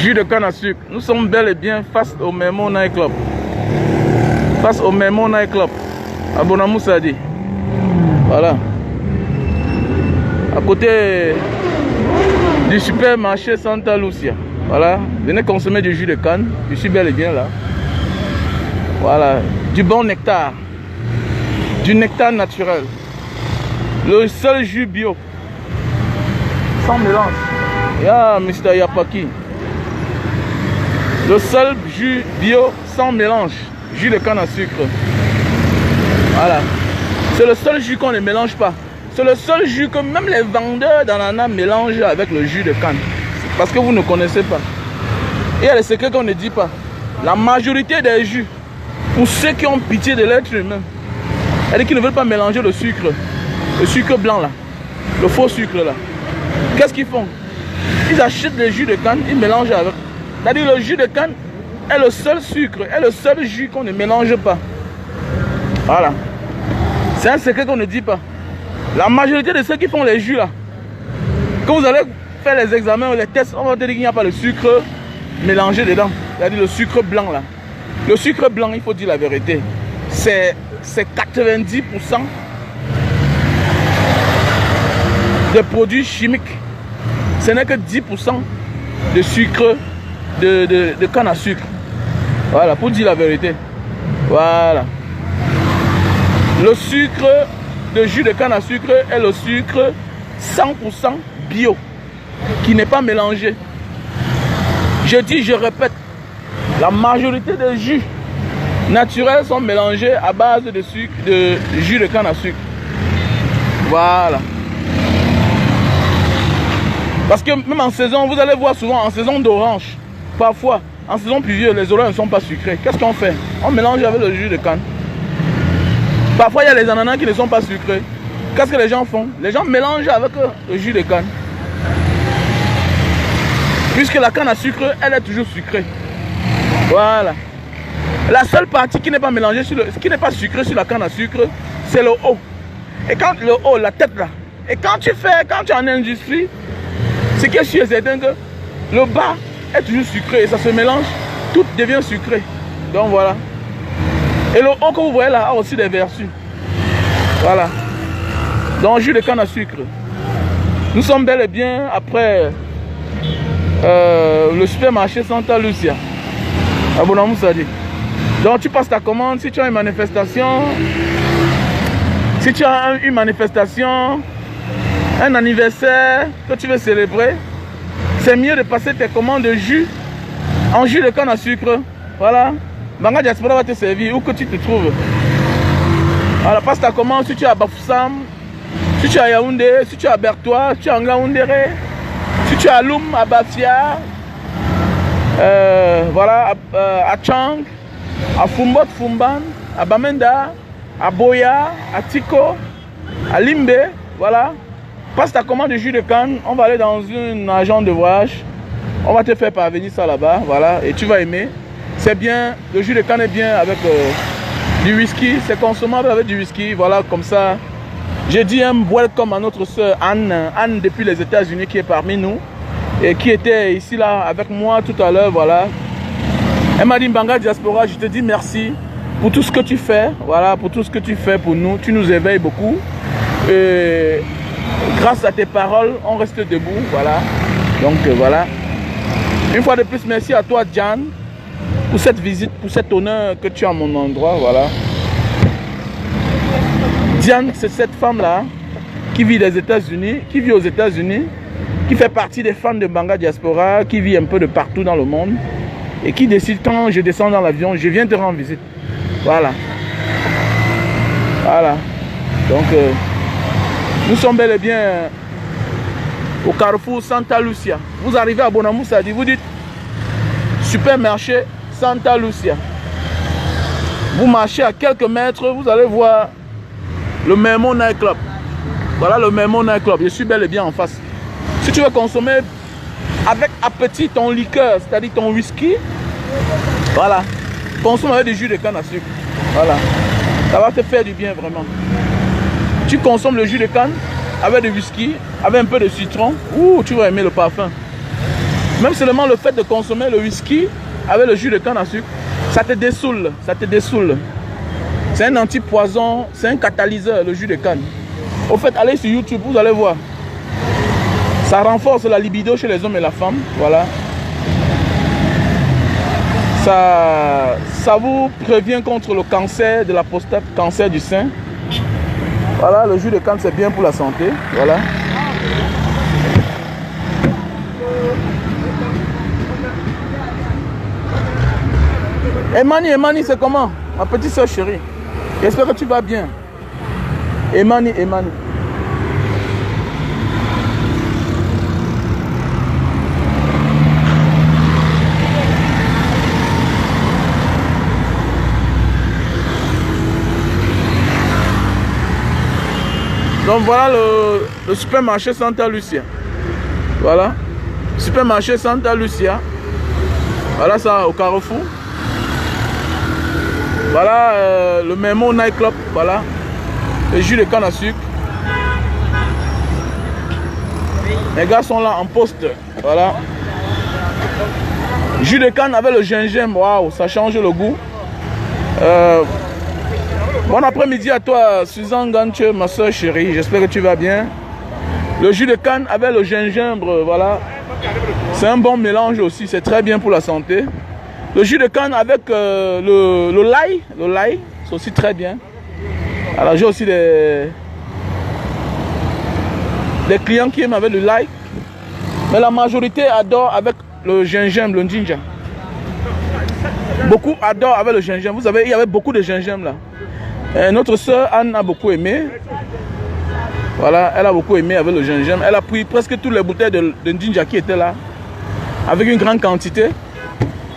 Jus de canne à sucre. Nous sommes bel et bien face au Memo Night Club. Face au Memo Night Club. À Bonamoussadi. Voilà. À côté du supermarché Santa Lucia. Voilà. Venez consommer du jus de canne. Je suis bel et bien là. Voilà. Du bon nectar. Du nectar naturel. Le seul jus bio. Sans mélange. Ya Mr. Yapaki. Le seul jus bio sans mélange. Jus de canne à sucre. Voilà. C'est le seul jus qu'on ne mélange pas. C'est le seul jus que même les vendeurs d'ananas mélangent avec le jus de canne. Parce que vous ne connaissez pas. Et il y a des secrets qu'on ne dit pas. La majorité des jus, pour ceux qui ont pitié de l'être humain, c'est-à-dire qu'ils ne veulent pas mélanger le sucre blanc là, le faux sucre là. Qu'est-ce qu'ils font? Ils achètent le jus de canne, ils mélangent avec. C'est-à-dire le jus de canne est le seul sucre, est le seul jus qu'on ne mélange pas. Voilà. C'est un secret qu'on ne dit pas. La majorité de ceux qui font les jus là, quand vous allez faire les examens ou les tests, on va te dire qu'il n'y a pas le sucre mélangé dedans. C'est-à-dire le sucre blanc là. Le sucre blanc, il faut dire la vérité, c'est 90% de produits chimiques. Ce n'est que 10% de sucre de canne à sucre. Voilà, pour dire la vérité. Voilà. Le sucre de jus de canne à sucre est le sucre 100% bio, qui n'est pas mélangé. Je dis, je répète, la majorité des jus naturels sont mélangés à base de sucre, de jus de canne à sucre. Voilà. Parce que même en saison, vous allez voir souvent en saison d'orange, parfois, en saison pluvieuse, les oranges ne sont pas sucrées. Qu'est-ce qu'on fait? On mélange avec le jus de canne. Parfois, il y a les ananas qui ne sont pas sucrés. Qu'est-ce que les gens font? Les gens mélangent avec le jus de canne. Puisque la canne à sucre, elle est toujours sucrée. Voilà. La seule partie qui n'est pas mélangée, qui n'est pas sucrée sur la canne à sucre, c'est le haut. Et quand le haut, la tête là, et quand tu es en industrie, c'est que je suis certain que le bas est toujours sucré et ça se mélange, tout devient sucré. Donc voilà. Et le haut que vous voyez là a aussi des vertus. Voilà. Donc jus de canne à sucre. Nous sommes bel et bien après le supermarché Santa Lucia. À Bonamoussadi. Donc tu passes ta commande, si tu as une manifestation, un anniversaire que tu veux célébrer, c'est mieux de passer tes commandes de jus en jus de canne à sucre. Voilà. Banga Diaspora va te servir où que tu te trouves. Voilà, passe ta commande si tu es à Bafoussam, si tu es à Yaoundé, si tu es à Bertois, si tu es à Ngaoundéré, si tu es à Loum, à Bafia, voilà, à Chang, à Fumbot, Fumban, à Bamenda, à Boya, à Tiko, à Limbe, voilà. Passe ta commande de jus de canne, on va aller dans une agence de voyage, on va te faire parvenir ça là-bas, voilà, et tu vas aimer. C'est bien, le jus de canne est bien avec du whisky, c'est consommable avec du whisky, voilà, comme ça. J'ai dit un welcome à notre soeur Anne depuis les États-Unis qui est parmi nous et qui était ici là avec moi tout à l'heure, voilà. Elle m'a dit Banga Diaspora, je te dis merci pour tout ce que tu fais, voilà, pour tout ce que tu fais pour nous, tu nous éveilles beaucoup. Et grâce à tes paroles, on reste debout, voilà. Donc voilà. Une fois de plus, merci à toi, Diane, pour cette visite, pour cet honneur que tu as à mon endroit, voilà. Diane, c'est cette femme-là qui vit aux États-Unis, qui fait partie des fans de Banga Diaspora, qui vit un peu de partout dans le monde et qui décide quand je descends dans l'avion, je viens te rendre visite. Voilà. Voilà. Donc, nous sommes bel et bien au carrefour Santa Lucia. Vous arrivez à Bonamoussadi, vous dites supermarché Santa Lucia. Vous marchez à quelques mètres, vous allez voir le Memo Night Club. Voilà le Memo Night Club. Je suis bel et bien en face. Si tu veux consommer avec appétit ton liqueur, c'est-à-dire ton whisky, voilà, consomme avec du jus de canne à sucre. Voilà, ça va te faire du bien vraiment. Tu consommes le jus de canne avec du whisky, avec un peu de citron. Ouh, tu vas aimer le parfum. Même seulement le fait de consommer le whisky avec le jus de canne à sucre, ça te dessoule, ça te dessoule. C'est un antipoison, c'est un catalyseur, le jus de canne. Au fait, allez sur YouTube, vous allez voir. Ça renforce la libido chez les hommes et la femme, voilà. Ça vous prévient contre le cancer de la prostate, cancer du sein. Voilà, le jus de canne, c'est bien pour la santé, voilà. Emani, c'est comment? Ma petite soeur chérie. J'espère que tu vas bien. Emani. Donc voilà le supermarché Santa Lucia. Voilà. Supermarché Santa Lucia. Voilà ça au Carrefour. Voilà le Memo Night Club. Voilà. Le jus de canne à sucre. Les gars sont là en poste. Voilà. Jus de canne avec le gingembre. Waouh, ça change le goût. Bon après-midi à toi, Suzanne Ganche, ma soeur chérie. J'espère que tu vas bien. Le jus de canne avec le gingembre, voilà. C'est un bon mélange aussi. C'est très bien pour la santé. Le jus de canne avec le l'ail, c'est aussi très bien. Alors j'ai aussi des clients qui aiment avec le l'ail. Mais la majorité adore avec le gingembre, le ginger. Beaucoup adorent avec le gingembre. Vous savez, il y avait beaucoup de gingembre là. Et notre soeur Anne a beaucoup aimé. Voilà, elle a beaucoup aimé avec le gingembre. Elle a pris presque toutes les bouteilles de ginger qui étaient là. Avec une grande quantité.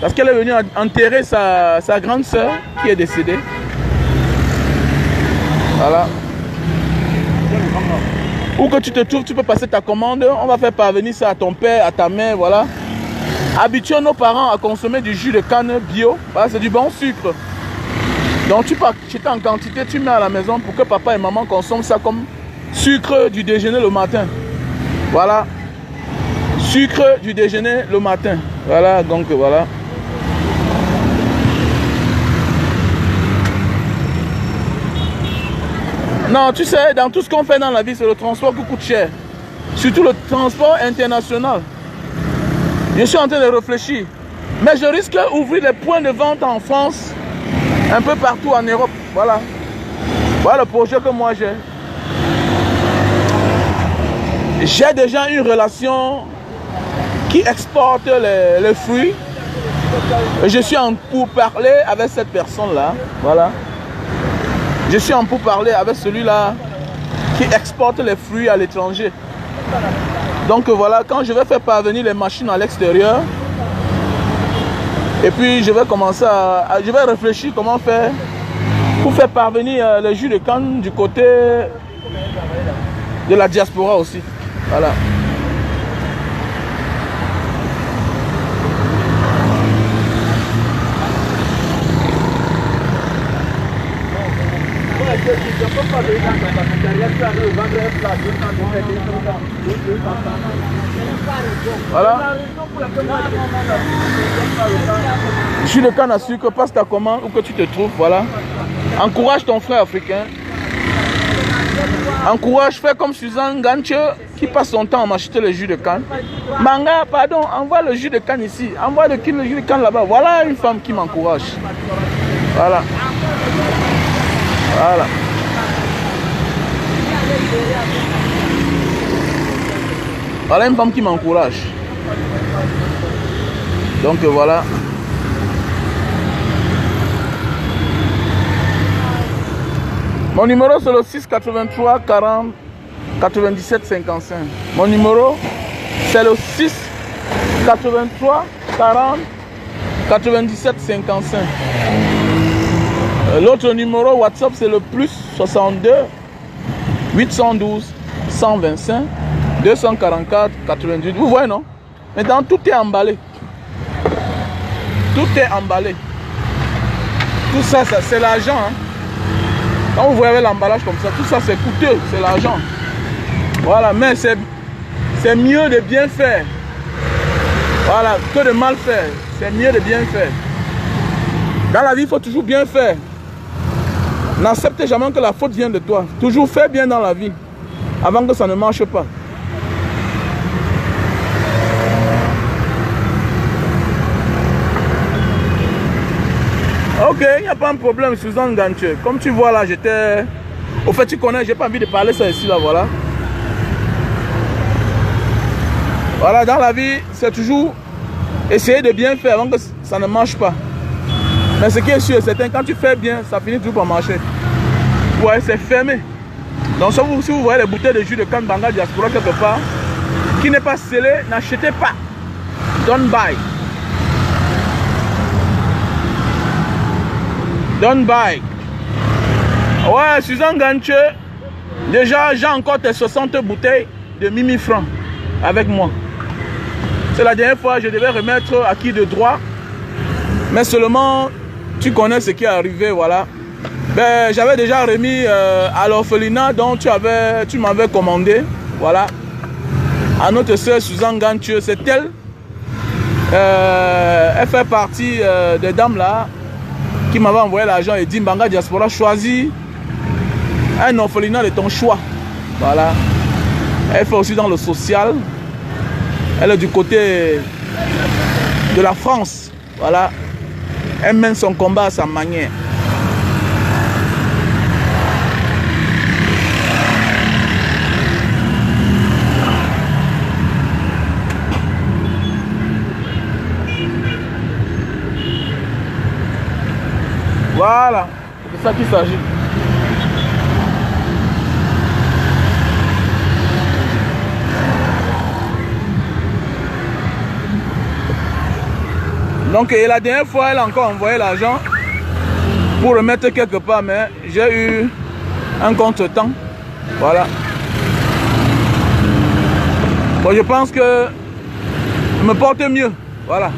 Parce qu'elle est venue enterrer sa grande soeur qui est décédée. Voilà. Où que tu te trouves, tu peux passer ta commande. On va faire parvenir ça à ton père, à ta mère, voilà. Habituons nos parents à consommer du jus de canne bio. Voilà, c'est du bon sucre. Donc tu pars en quantité, tu mets à la maison pour que papa et maman consomment ça comme sucre du déjeuner le matin. Voilà. Sucre du déjeuner le matin. Voilà, donc voilà. Non, tu sais, dans tout ce qu'on fait dans la vie, c'est le transport qui coûte cher. Surtout le transport international. Je suis en train de réfléchir. Mais je risque d'ouvrir les points de vente en France, un peu partout en Europe. Voilà. Voilà le projet que moi j'ai. J'ai déjà une relation qui exporte les fruits. Et je suis en pourparlers avec cette personne-là. Voilà. Je suis en pourparlers avec celui-là qui exporte les fruits à l'étranger. Donc voilà, quand je vais faire parvenir les machines à l'extérieur, et puis je vais commencer je vais réfléchir comment faire pour faire parvenir les jus de canne du côté de la diaspora aussi. Voilà. Voilà. Jus de canne à sucre, passe ta commande où que tu te trouves, voilà. Encourage ton frère africain. Encourage, fais comme Suzanne Ganche qui passe son temps à m'acheter le jus de canne. Manga, pardon, envoie le jus de canne ici. Envoie le jus de canne là-bas. Voilà une femme qui m'encourage. Voilà. Voilà. Voilà une femme qui m'encourage. Donc voilà. Mon numéro c'est le 683 40 97 55. Mon numéro c'est le 683 40 97 55. L'autre numéro WhatsApp c'est le plus 62 812 125 244 88. Vous voyez non? Maintenant tout est emballé. Tout est emballé. Tout ça, c'est l'argent. Hein? Quand vous voyez l'emballage comme ça, tout ça c'est coûteux, c'est l'argent. Voilà, mais c'est mieux de bien faire Voilà, que de mal faire. C'est mieux de bien faire. Dans la vie, il faut toujours bien faire. N'accepte jamais que la faute vienne de toi. Toujours fais bien dans la vie. Avant que ça ne marche pas. Ok, il n'y a pas de problème, Suzanne Ganche. Comme tu vois là, j'étais... Au fait, tu connais, j'ai pas envie de parler ça ici, là, voilà. Voilà, dans la vie, c'est toujours essayer de bien faire avant que ça ne marche pas. Mais ce qui est sûr, c'est que quand tu fais bien, ça finit toujours par marcher. Ouais, c'est fermé. Donc si vous voyez les bouteilles de jus de canne Banga Diaspora quelque part, qui n'est pas scellé, n'achetez pas. Don't buy. Don't buy. Ouais, Suzanne Ganche, déjà j'ai encore tes 60 bouteilles de 1000 francs avec moi. C'est la dernière fois que je devais remettre à qui de droit. Mais seulement, tu connais ce qui est arrivé, voilà. Ben, j'avais déjà remis à l'orphelinat dont tu m'avais commandé, voilà. À notre soeur Suzanne Ganche, c'est elle. Elle fait partie des dames là qui m'avait envoyé l'argent et dit Banga Diaspora, choisis un orphelinat de ton choix. Voilà. Elle fait aussi dans le social. Elle est du côté de la France. Voilà. Elle mène son combat à sa manière. Voilà. C'est de ça qu'il s'agit. Donc et la dernière fois, elle a encore envoyé l'argent pour le mettre quelque part, mais j'ai eu un contretemps. Voilà. Bon, je pense que je me porte mieux. Voilà.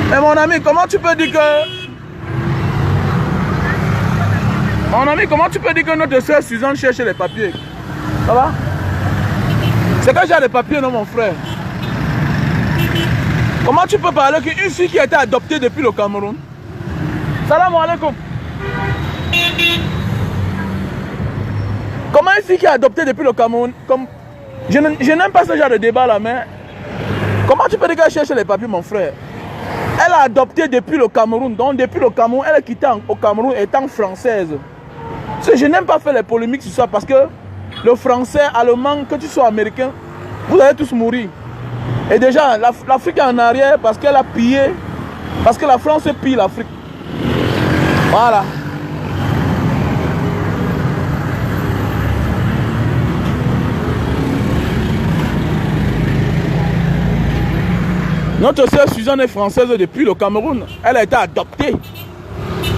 Mais mon ami, comment tu peux dire que... Mon ami, comment tu peux dire que notre soeur Suzanne cherche les papiers? Ça va? C'est que j'ai les papiers, non mon frère? Comment tu peux parler qu'une fille qui a été adoptée depuis le Cameroun? Salam alaikum. Comment une fille qui est adoptée depuis le Cameroun, comme... Je n'aime pas ce genre de débat là, mais... Comment tu peux dire qu'elle cherche les papiers, mon frère? Elle a adopté depuis le Cameroun, donc depuis le Cameroun, elle est quittée au Cameroun étant française. Je n'aime pas faire les polémiques sur ça parce que le français, allemand, que tu sois américain, vous allez tous mourir. Et déjà, l'Afrique est en arrière parce qu'elle a pillé, parce que la France pille l'Afrique. Voilà. Notre sœur Suzanne est française depuis le Cameroun. Elle a été adoptée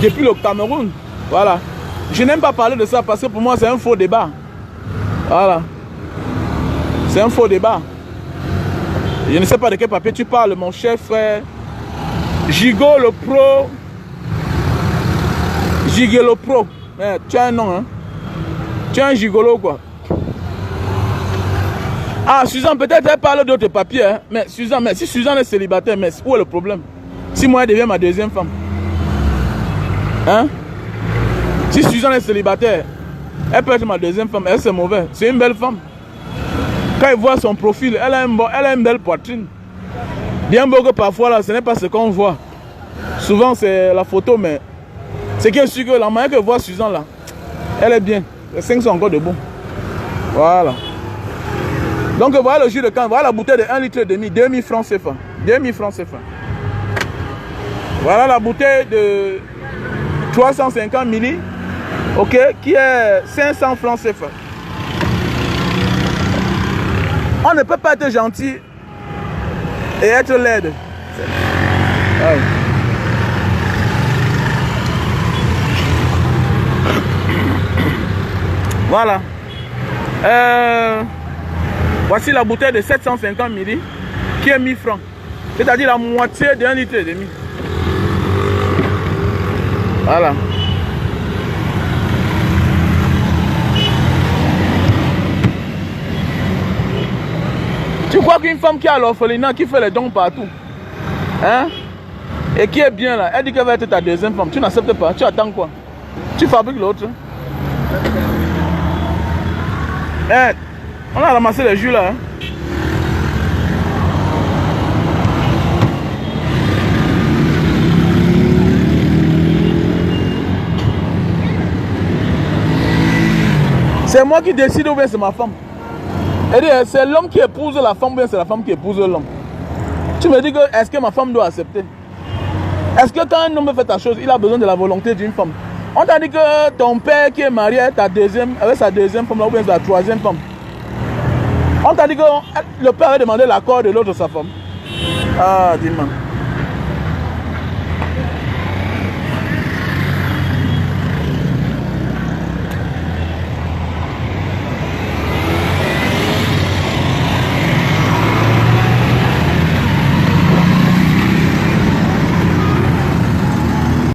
depuis le Cameroun. Voilà. Je n'aime pas parler de ça parce que pour moi c'est un faux débat. Voilà. C'est un faux débat. Je ne sais pas de quel papier tu parles, mon cher frère. Gigo le pro. Gigolo pro. Tu as un nom, hein? Tu es un gigolo, quoi. Ah, Suzanne, peut-être elle parle d'autres papiers, hein? Mais Suzanne, mais si Suzanne est célibataire, mais où est le problème? Si moi elle devient ma deuxième femme. Hein? Si Suzanne est célibataire, elle peut être ma deuxième femme, elle c'est mauvais. C'est une belle femme. Quand il voit son profil, elle a une belle poitrine. Bien beau que parfois là, ce n'est pas ce qu'on voit. Souvent c'est la photo, mais c'est qui est sûr que la manière que voit Suzanne là, elle est bien. Les 5 sont encore debout. Voilà. Donc voilà le jus de canne, voilà la bouteille de 1,5 litre, 2000 francs CFA. 2000 francs CFA. Voilà la bouteille de 350 ml, ok, qui est 500 francs CFA. On ne peut pas être gentil et être laide. Ouais. Voilà. Voici la bouteille de 750 ml qui est 1000 francs. C'est-à-dire la moitié de 1,5 litre. Voilà. crois qu'une femme qui a l'orphelinat, qui fait les dons partout, hein, et qui est bien là, elle dit qu'elle va être ta deuxième femme. Tu n'acceptes pas, tu attends quoi? Tu fabriques l'autre. Hein? On a ramassé les jus là. Hein? C'est moi qui décide ou bien c'est ma femme. C'est l'homme qui épouse la femme ou bien c'est la femme qui épouse l'homme. Tu me dis que est-ce que ma femme doit accepter? Est-ce que quand un homme fait ta chose, il a besoin de la volonté d'une femme? On t'a dit que ton père qui est marié avec sa deuxième femme ou bien sa troisième femme. On t'a dit que le père avait demandé l'accord de l'autre sa femme. Ah, dis-moi.